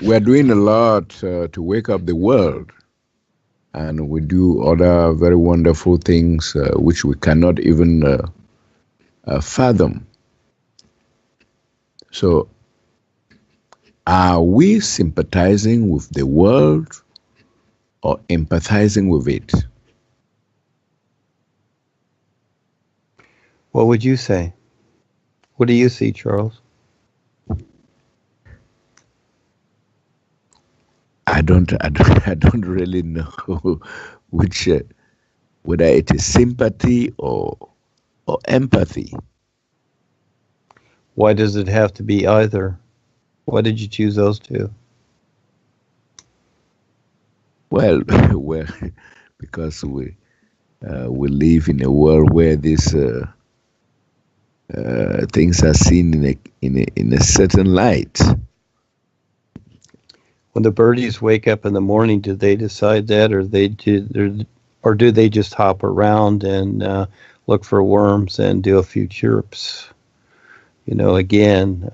we're doing a lot to wake up the world, and we do other very wonderful things which we cannot even fathom. So, are we sympathizing with the world or empathizing with it? What would you say? What do you see, Charles? I don't I don't really know which whether it is sympathy or empathy. Why does it have to be either? Why did you choose those two? Well, well, because we live in a world where these things are seen in a certain light. When the birdies wake up in the morning, do they decide that, or do they just hop around and look for worms and do a few chirps? Again,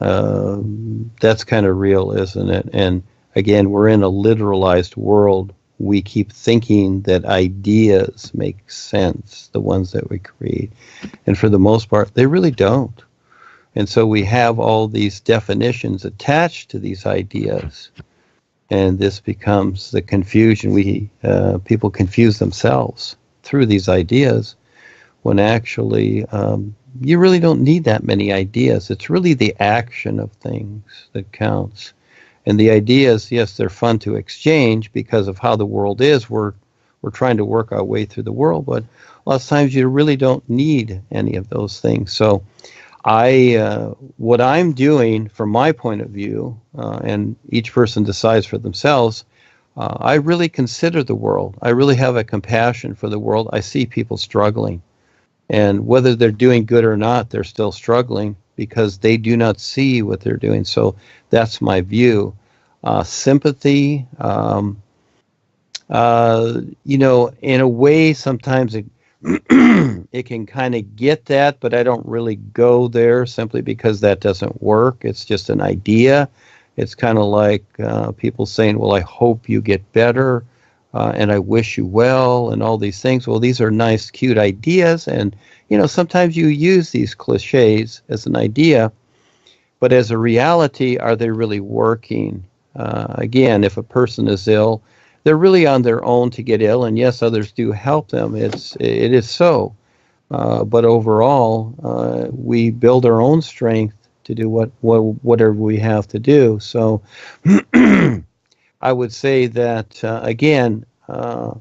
that's kind of real, isn't it? And again, we're in a literalized world. We keep thinking that ideas make sense, the ones that we create. And for the most part, they really don't. And so we have all these definitions attached to these ideas. And this becomes the confusion. People confuse themselves through these ideas when actually you really don't need that many ideas. It's really the action of things that counts. And the ideas, yes, they're fun to exchange because of how the world is. We're trying to work our way through the world, but a lot of times you really don't need any of those things. So what I'm doing from my point of view, and each person decides for themselves, I really consider the world. I really have a compassion for the world. I see people struggling. And whether they're doing good or not, they're still struggling because they do not see what they're doing. So that's my view. Sympathy, in a way, sometimes it can kind of get that, but I don't really go there simply because that doesn't work. It's just an idea. It's kind of like people saying, well, I hope you get better. And I wish you well, and all these things. Well, these are nice, cute ideas, and sometimes you use these cliches as an idea, but as a reality, are they really working? Again, if a person is ill, they're really on their own to get ill, and yes, others do help them. It is so, but overall, we build our own strength to do whatever we have to do. So. I would say that, again, a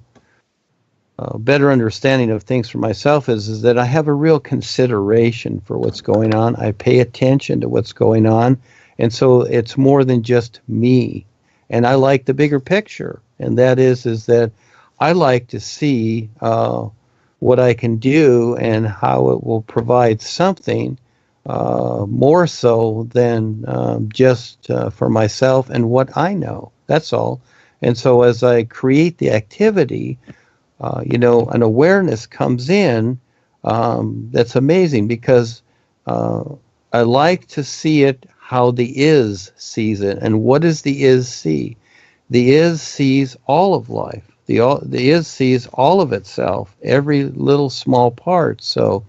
better understanding of things for myself is that I have a real consideration for what's going on. I pay attention to what's going on. And so it's more than just me. And I like the bigger picture. And that is that I like to see what I can do and how it will provide something more so than just for myself and what I know. That's all. And so as I create the activity, an awareness comes in that's amazing because I like to see it how the is sees it. And what does the is see? The is sees all of life. The is sees all of itself, every little small part. So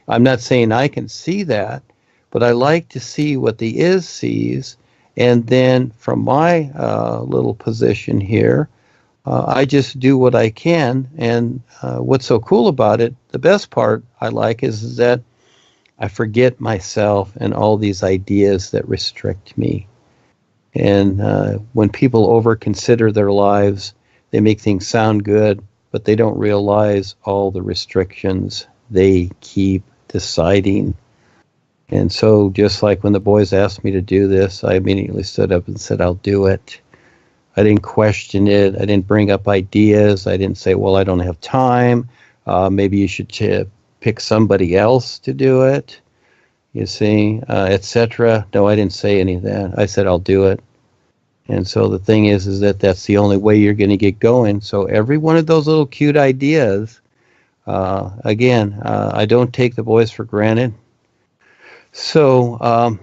I'm not saying I can see that, but I like to see what the is sees. And then from my little position here, I just do what I can. And what's so cool about it, the best part I like is that I forget myself and all these ideas that restrict me. And when people over-consider their lives, they make things sound good, but they don't realize all the restrictions they keep deciding. And so just like when the boys asked me to do this, I immediately stood up and said, I'll do it. I didn't question it. I didn't bring up ideas. I didn't say, well, I don't have time. Maybe you should pick somebody else to do it, you see, etc. No, I didn't say any of that. I said, I'll do it. And so the thing is that that's the only way you're going to get going. So every one of those little cute ideas, again, I don't take the boys for granted. So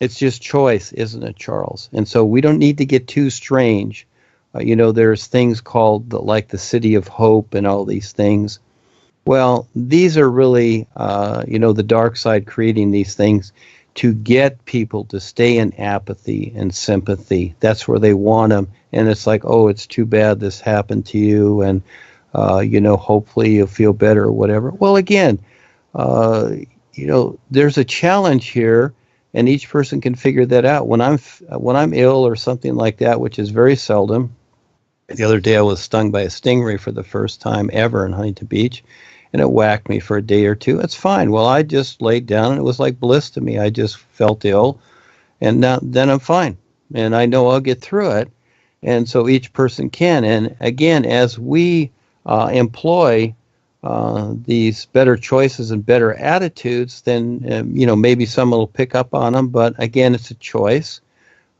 It's just choice, isn't it, Charles? And so we don't need to get too strange. There's things called like the City of Hope and all these things. Well, these are really, the dark side creating these things to get people to stay in apathy and sympathy. That's where they want them. And it's like, oh, it's too bad this happened to you. And, hopefully you'll feel better or whatever. Well, again, there's a challenge here, and each person can figure that out. When I'm ill or something like that, which is very seldom. The other day I was stung by a stingray for the first time ever in Huntington Beach, and it whacked me for a day or two. It's fine. Well, I just laid down, and it was like bliss to me. I just felt ill, and then I'm fine, and I know I'll get through it. And so each person can. And again, as we employ these better choices and better attitudes, then maybe someone will pick up on them. But again, it's a choice.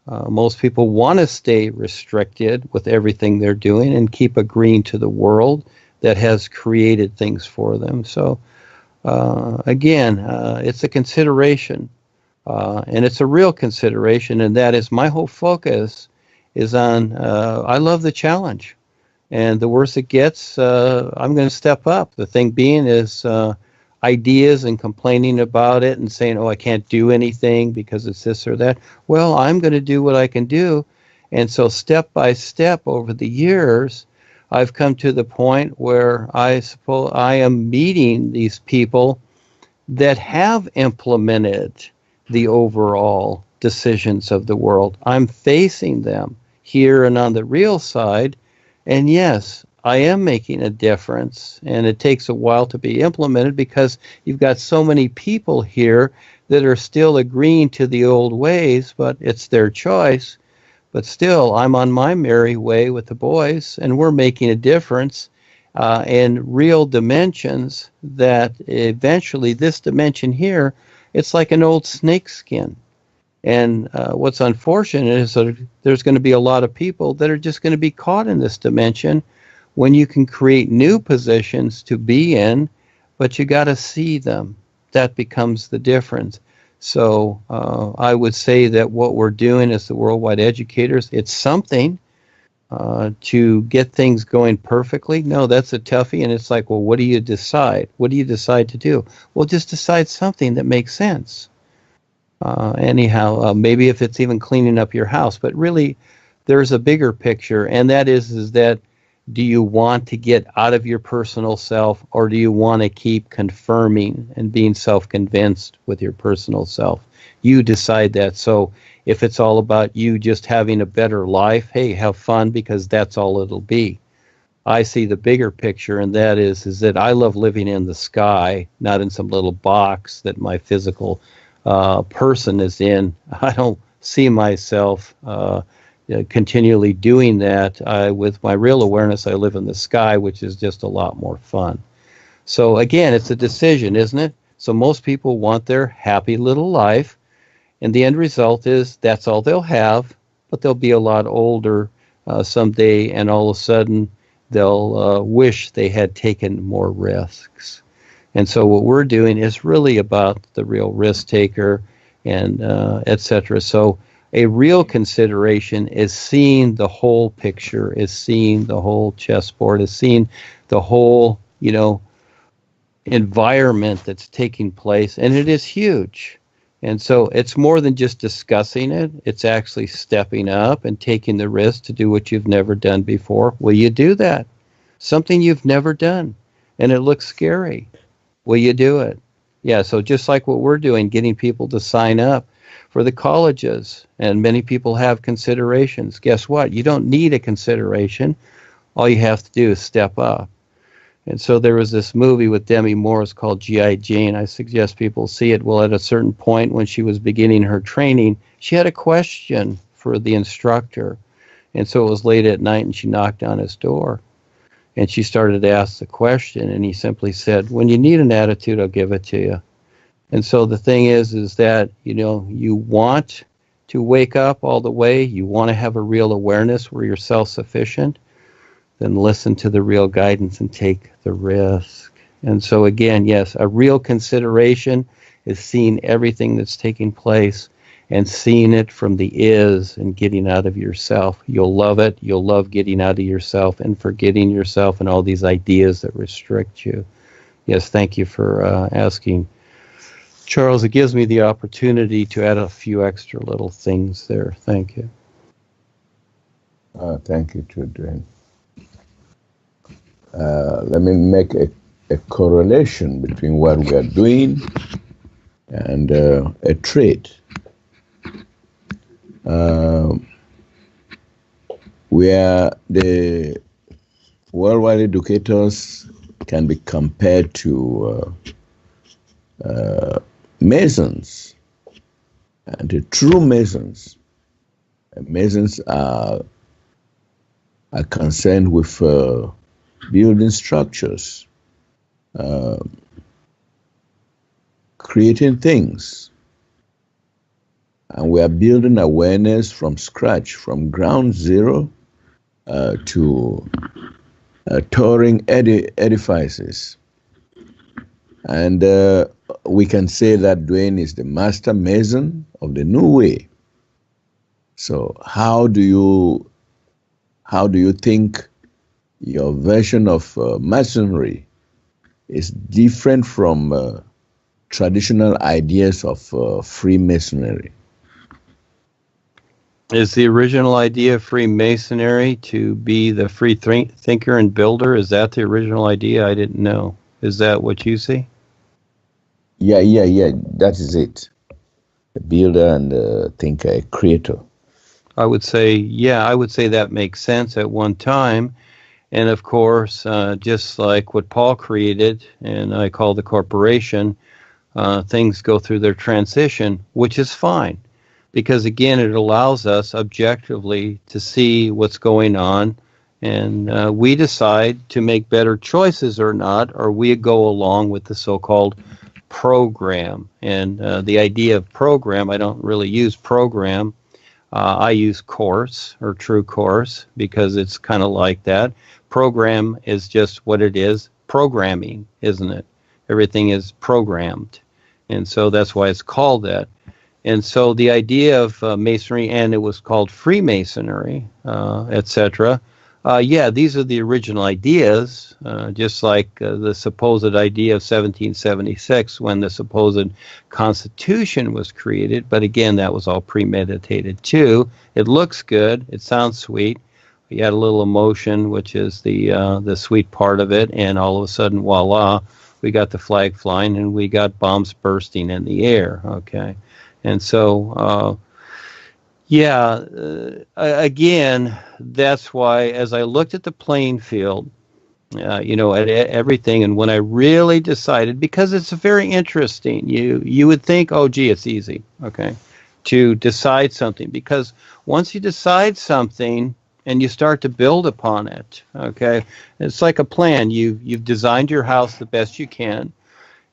Most people want to stay restricted with everything they're doing and keep agreeing to the world that has created things for them. So again, it's a consideration, and it's a real consideration, and that is my whole focus is on I love the challenge. And the worse it gets, I'm going to step up. The thing being is ideas and complaining about it and saying, oh, I can't do anything because it's this or that. Well, I'm going to do what I can do. And so step by step over the years, I've come to the point where I suppose I am meeting these people that have implemented the overall decisions of the world. I'm facing them here and on the real side. And yes, I am making a difference, and it takes a while to be implemented because you've got so many people here that are still agreeing to the old ways, but it's their choice. But still, I'm on my merry way with the boys, and we're making a difference in real dimensions that eventually this dimension here, it's like an old snake skin. And what's unfortunate is that there's going to be a lot of people that are just going to be caught in this dimension when you can create new positions to be in, but you got to see them. That becomes the difference. So I would say that what we're doing as the worldwide educators, it's something to get things going perfectly. No, that's a toughie. And it's like, well, what do you decide? What do you decide to do? Well, just decide something that makes sense. Maybe if it's even cleaning up your house, but really there's a bigger picture, and that is that do you want to get out of your personal self, or do you want to keep confirming and being self-convinced with your personal self? You decide that. So if it's all about you just having a better life, hey, have fun, because that's all it'll be. I see the bigger picture, and that is that I love living in the sky, not in some little box that my physical person is in. I don't see myself continually doing that. With my real awareness, I live in the sky, which is just a lot more fun. So again, it's a decision, isn't it? So most people want their happy little life, and the end result is that's all they'll have, but they'll be a lot older someday, and all of a sudden they'll wish they had taken more risks. And so what we're doing is really about the real risk taker and et cetera. So a real consideration is seeing the whole picture, is seeing the whole chessboard, is seeing the whole, environment that's taking place. And it is huge. And so it's more than just discussing it. It's actually stepping up and taking the risk to do what you've never done before. Will you do that? Something you've never done, and it looks scary. Will you do it? Yeah, so just like what we're doing, getting people to sign up for the colleges, and many people have considerations. Guess what? You don't need a consideration. All you have to do is step up. And so there was this movie with Demi Moore called G.I. Jane. I suggest people see it. Well, at a certain point when she was beginning her training, she had a question for the instructor. And so it was late at night, and she knocked on his door. And she started to ask the question, and he simply said, when you need an attitude, I'll give it to you. And so the thing is that, you want to wake up all the way, you want to have a real awareness where you're self-sufficient, then listen to the real guidance and take the risk. And so again, yes, a real consideration is seeing everything that's taking place and seeing it from the is and getting out of yourself. You'll love it. You'll love getting out of yourself and forgetting yourself and all these ideas that restrict you. Yes, thank you for asking. Charles, it gives me the opportunity to add a few extra little things there. Thank you. Thank you, Duane. Let me make a correlation between what we are doing and a trait. Where the worldwide educators can be compared to Masons, and the true Masons. Masons are concerned with building structures, creating things. And we are building awareness from scratch, from ground zero to towering edifices. And we can say that Duane is the master mason of the new way. So how do you think your version of masonry is different from traditional ideas of Freemasonry? Is the original idea of Freemasonry to be the free thinker and builder? Is that the original idea? I didn't know. Is that what you see? Yeah. That is it. The builder and the thinker, a creator. I would say that makes sense at one time. And of course, just like what Paul created, and I call the corporation, things go through their transition, which is fine. Because again, it allows us objectively to see what's going on, and we decide to make better choices or not, or we go along with the so-called program. And the idea of program, I don't really use program. I use course or true course because it's kind of like that. Program is just what it is, programming, isn't it? Everything is programmed. And so that's why it's called that. And so the idea of Masonry, and it was called Freemasonry, etc. These are the original ideas, just like the supposed idea of 1776 when the supposed Constitution was created. But again, that was all premeditated too. It looks good. It sounds sweet. You add a little emotion, which is the sweet part of it, and all of a sudden, voila, we got the flag flying and we got bombs bursting in the air. Okay. And so, again, that's why as I looked at the playing field, at everything, and when I really decided, because it's very interesting, you would think, oh, gee, it's easy, okay, to decide something, because once you decide something and you start to build upon it, okay, it's like a plan. You've designed your house the best you can.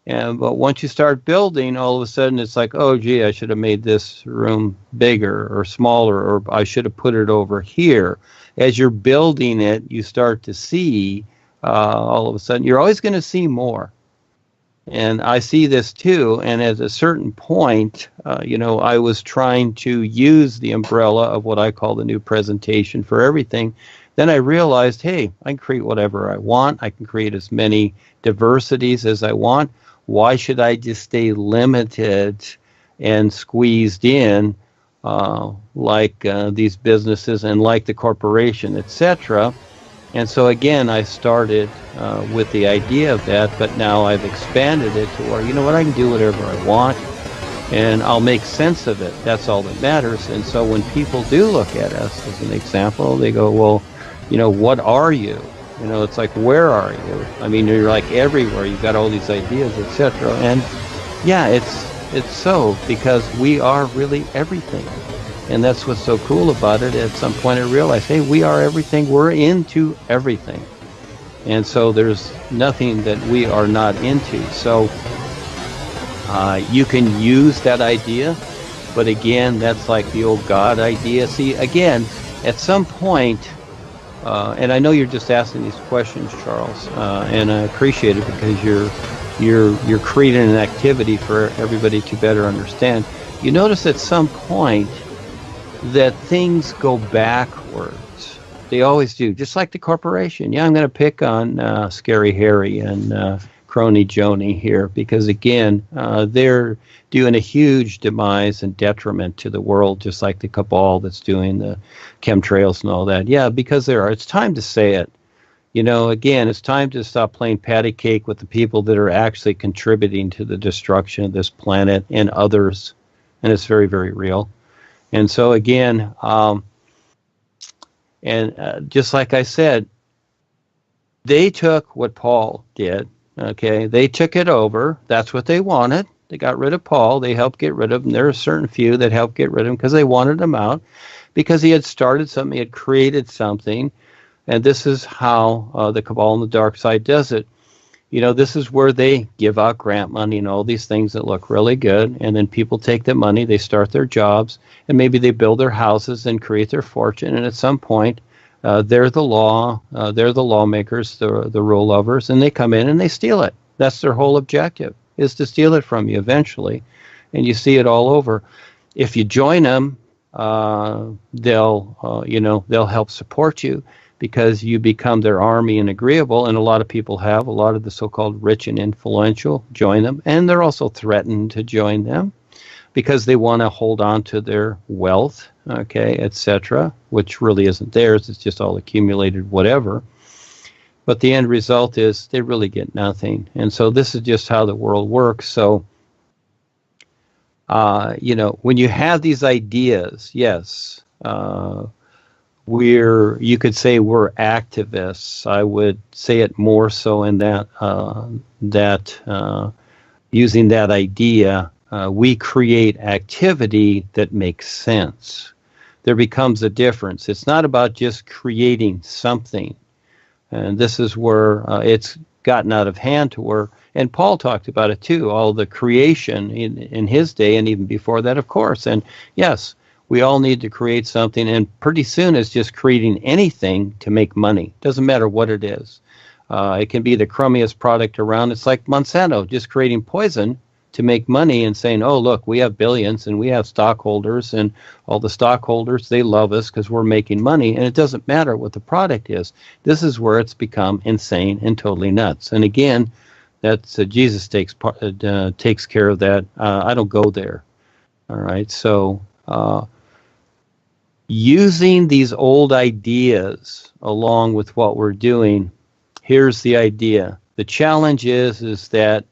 But once you start building, all of a sudden it's like, oh, gee, I should have made this room bigger or smaller, or I should have put it over here. As you're building it, you start to see, all of a sudden, you're always going to see more. And I see this too. And at a certain point, I was trying to use the umbrella of what I call the new presentation for everything. Then I realized, hey, I can create whatever I want. I can create as many diversities as I want. Why should I just stay limited and squeezed in like these businesses and like the corporation, etc.? And so again, I started with the idea of that, but now I've expanded it to where, I can do whatever I want, and I'll make sense of it. That's all that matters. And so when people do look at us as an example, they go, well, what are you? It's like, where are you? I mean, you're like everywhere. You've got all these ideas, etc. And yeah, it's so, because we are really everything. And that's what's so cool about it. At some point I realized, hey, we are everything. We're into everything. And so there's nothing that we are not into. So you can use that idea. But again, that's like the old God idea. See, again, at some point, and I know you're just asking these questions, Charles, and I appreciate it because you're creating an activity for everybody to better understand. you notice at some point that things go backwards. They always do, just like the corporation. Yeah, I'm going to pick on Scary Harry and Crony Joni here because, again, they're doing a huge demise and detriment to the world, just like the cabal that's doing the chemtrails and all that. Yeah, because there are. It's time to say it. You know, again, it's time to stop playing patty cake with the people that are actually contributing to the destruction of this planet and others. And it's very, very real. And so, again, just like I said, they took what Paul did. Okay, they took it over. That's what they wanted. They got rid of Paul. They helped get rid of him. There are a certain few that helped get rid of him because they wanted him out, because he had started something, he had created something. And this is how the cabal and the dark side does it. You know, this is where they give out grant money and all these things that look really good. And then people take the money, they start their jobs, and maybe they build their houses and create their fortune. And at some point, they're the law, they're the lawmakers, the rule lovers, and they come in and they steal it. That's their whole objective, is to steal it from you eventually. And you see it all over. If you join them, they'll help support you, because you become their army and agreeable, and a lot of people have, a lot of the so-called rich and influential join them, and they're also threatened to join them because they want to hold on to their wealth, okay, etc., which really isn't theirs, it's just all accumulated whatever. But the end result is they really get nothing. And so this is just how the world works. So, when you have these ideas, yes, you could say we're activists. I would say it more so in that using that idea, we create activity that makes sense. There becomes a difference. It's not about just creating something. And this is where it's gotten out of hand to where, and Paul talked about it too, all the creation in his day and even before that, of course. And yes, we all need to create something, and pretty soon it's just creating anything to make money. Doesn't matter what it is. It can be the crummiest product around. It's like Monsanto, just creating poison to make money and saying, oh, look, we have billions and we have stockholders, and all the stockholders, they love us because we're making money, and it doesn't matter what the product is. This is where it's become insane and totally nuts. And again, that's Jesus takes care of that. I don't go there. All right, so using these old ideas along with what we're doing, here's the idea. The challenge is that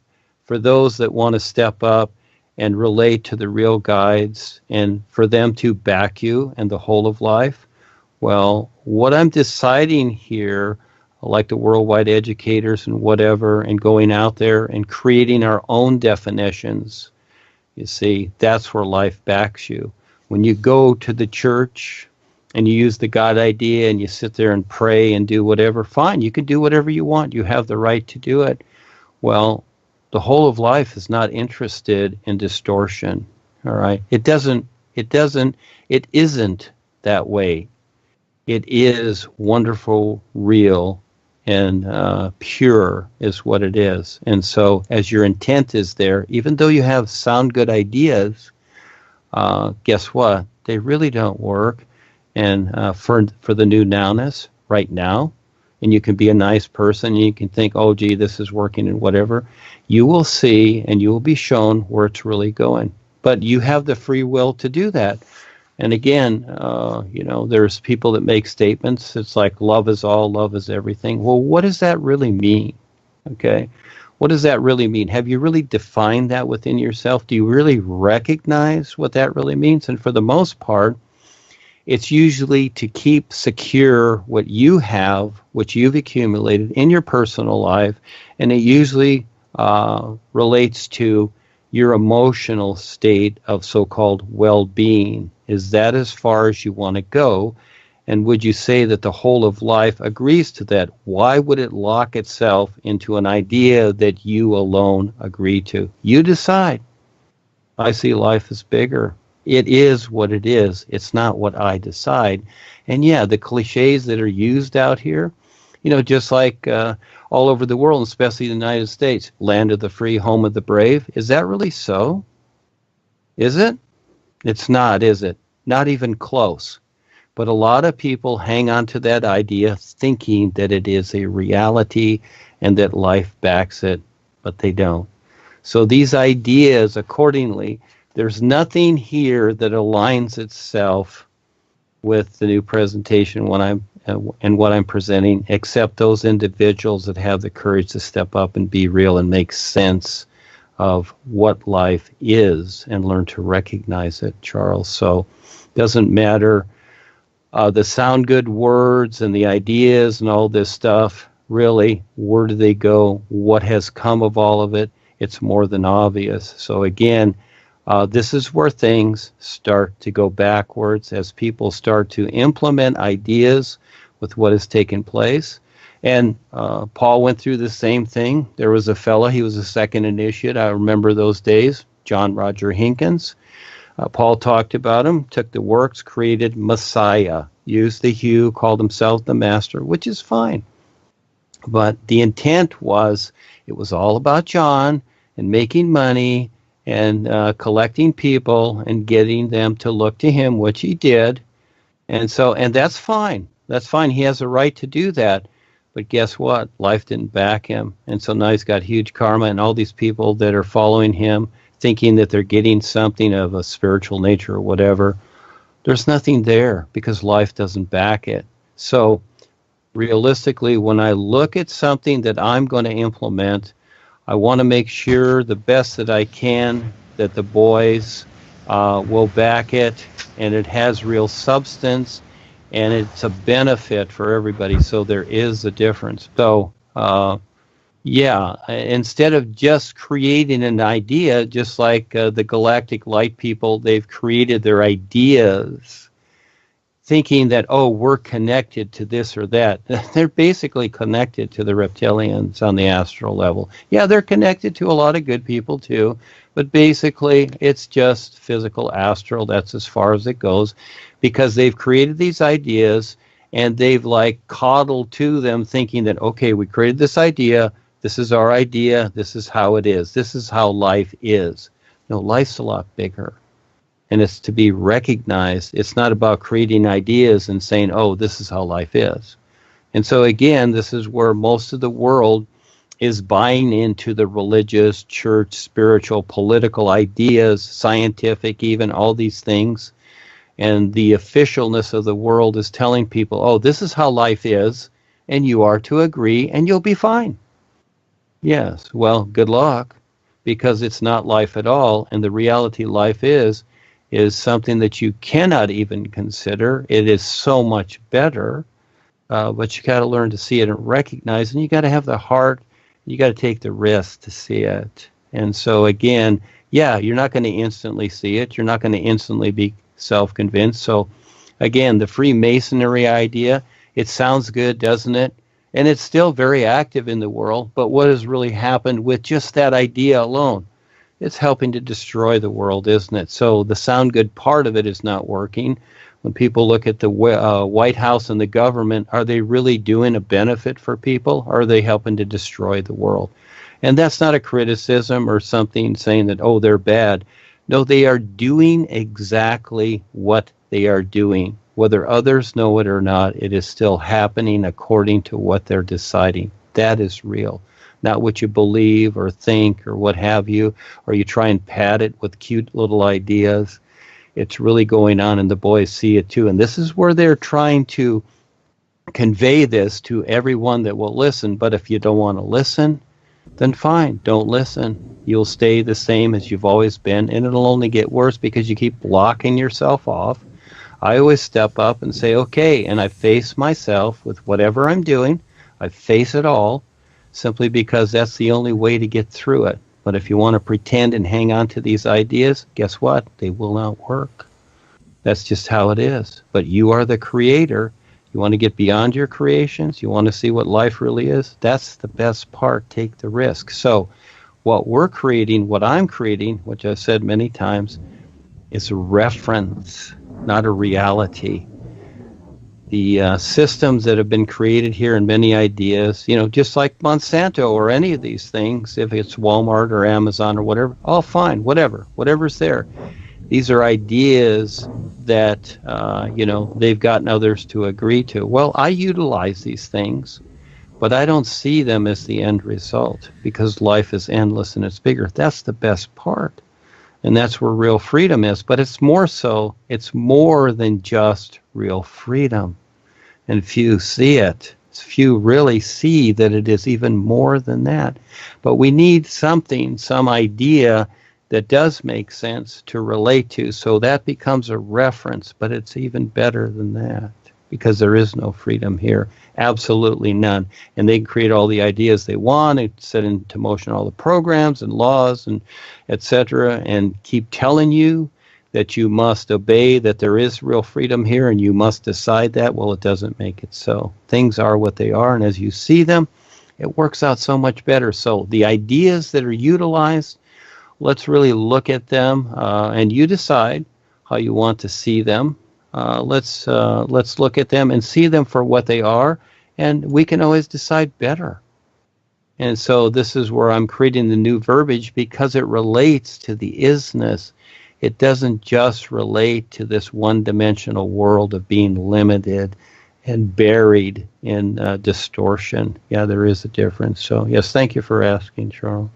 for those that want to step up and relate to the real guides and for them to back you and the whole of life, well, what I'm deciding here, like the worldwide educators and whatever, and going out there and creating our own definitions, you see, that's where life backs you. When you go to the church and you use the God idea and you sit there and pray and do whatever, fine, you can do whatever you want. You have the right to do it. Well, the whole of life is not interested in distortion. All right. It isn't that way. It is wonderful, real, and pure is what it is. And so as your intent is there, even though you have sound good ideas, guess what? They really don't work. And for the new nowness right now, and you can be a nice person, and you can think, oh, gee, this is working and whatever, you will see and you will be shown where it's really going. But you have the free will to do that. And again, there's people that make statements. It's like love is all, love is everything. Well, what does that really mean? Okay. What does that really mean? Have you really defined that within yourself? Do you really recognize what that really means? And for the most part, it's usually to keep secure what you have, what you've accumulated in your personal life, and it usually relates to your emotional state of so-called well-being. Is that as far as you want to go? And would you say that the whole of life agrees to that? Why would it lock itself into an idea that you alone agree to? You decide. I see life as bigger. It is what it is. It's not what I decide. And yeah, the cliches that are used out here, just like all over the world, especially the United States, land of the free, home of the brave. Is that really so? Is it? It's not, is it? Not even close. But a lot of people hang on to that idea thinking that it is a reality and that life backs it, but they don't. So these ideas, accordingly, there's nothing here that aligns itself with the new presentation when and what I'm presenting, except those individuals that have the courage to step up and be real and make sense of what life is and learn to recognize it, Charles. So it doesn't matter the sound good words and the ideas and all this stuff. Really, where do they go? What has come of all of it? It's more than obvious. So again, this is where things start to go backwards as people start to implement ideas with what has taken place. And Paul went through the same thing. There was a fellow, he was a second initiate. I remember those days, John Roger Hinkins. Paul talked about him, took the works, created Messiah, used the hue, called himself the master, which is fine. But the intent was, it was all about John and making money and collecting people and getting them to look to him, which he did. And that's fine. That's fine. He has a right to do that. But guess what? Life didn't back him. And so now he's got huge karma, and all these people that are following him, thinking that they're getting something of a spiritual nature or whatever, there's nothing there because life doesn't back it. So realistically, when I look at something that I'm going to implement, I want to make sure the best that I can that the boys will back it, and it has real substance, and it's a benefit for everybody. So there is a difference. So, instead of just creating an idea, just like the Galactic Light people, they've created their ideas thinking that, oh, we're connected to this or that. They're basically connected to the reptilians on the astral level. Yeah, they're connected to a lot of good people too, but basically it's just physical astral. That's as far as it goes, because they've created these ideas and they've like coddled to them thinking that, okay, we created this idea, this is our idea, this is how it is, this is how life is. No, life's a lot bigger. And it's to be recognized. It's not about creating ideas and saying, oh, this is how life is. And so again, this is where most of the world is buying into the religious, church, spiritual, political ideas, scientific, even all these things. And the officialness of the world is telling people, oh, this is how life is, and you are to agree, and you'll be fine. Yes, well, good luck, because it's not life at all, and the reality life is something that you cannot even consider. It is so much better, but you got to learn to see it and recognize, and you got to have the heart, you got to take the risk to see it. And so again, yeah, you're not going to instantly see it. You're not going to instantly be self-convinced. So again, the Freemasonry idea, it sounds good, doesn't it? And it's still very active in the world, but what has really happened with just that idea alone? It's helping to destroy the world, isn't it? So the sound good part of it is not working. When people look at the White House and the government, are they really doing a benefit for people, or are they helping to destroy the world? And that's not a criticism or something saying that, oh, they're bad. No, they are doing exactly what they are doing. Whether others know it or not, it is still happening according to what they're deciding. That is real. Not what you believe or think or what have you, or you try and pad it with cute little ideas. It's really going on, and the boys see it too. And this is where they're trying to convey this to everyone that will listen. But if you don't want to listen, then fine, don't listen. You'll stay the same as you've always been, and it'll only get worse because you keep blocking yourself off. I always step up and say, okay, and I face myself with whatever I'm doing. I face it all, simply because that's the only way to get through it. But if you want to pretend and hang on to these ideas, guess what? They will not work. That's just how it is. But you are the creator. You want to get beyond your creations? You want to see what life really is? That's the best part. Take the risk. So what we're creating, what I'm creating, which I've said many times, is a reference, not a reality. The systems that have been created here and many ideas, just like Monsanto or any of these things, if it's Walmart or Amazon or whatever, all fine, whatever's there. These are ideas that, they've gotten others to agree to. Well, I utilize these things, but I don't see them as the end result because life is endless and it's bigger. That's the best part. And that's where real freedom is. But it's more so, it's more than just real freedom. And few see it. Few really see that it is even more than that. But we need something, some idea that does make sense to relate to. So that becomes a reference, but it's even better than that because there is no freedom here. Absolutely none. And they can create all the ideas they want and set into motion all the programs and laws and etc. and keep telling you that you must obey, that there is real freedom here and you must decide that. Well, it doesn't make it so. Things are what they are, and as you see them, it works out so much better. So the ideas that are utilized, let's really look at them, and you decide how you want to see them. Let's look at them and see them for what they are, and we can always decide better. And so this is where I'm creating the new verbiage because it relates to the isness. It doesn't just relate to this one-dimensional world of being limited and buried in distortion. Yeah, there is a difference. So, yes, thank you for asking, Charles.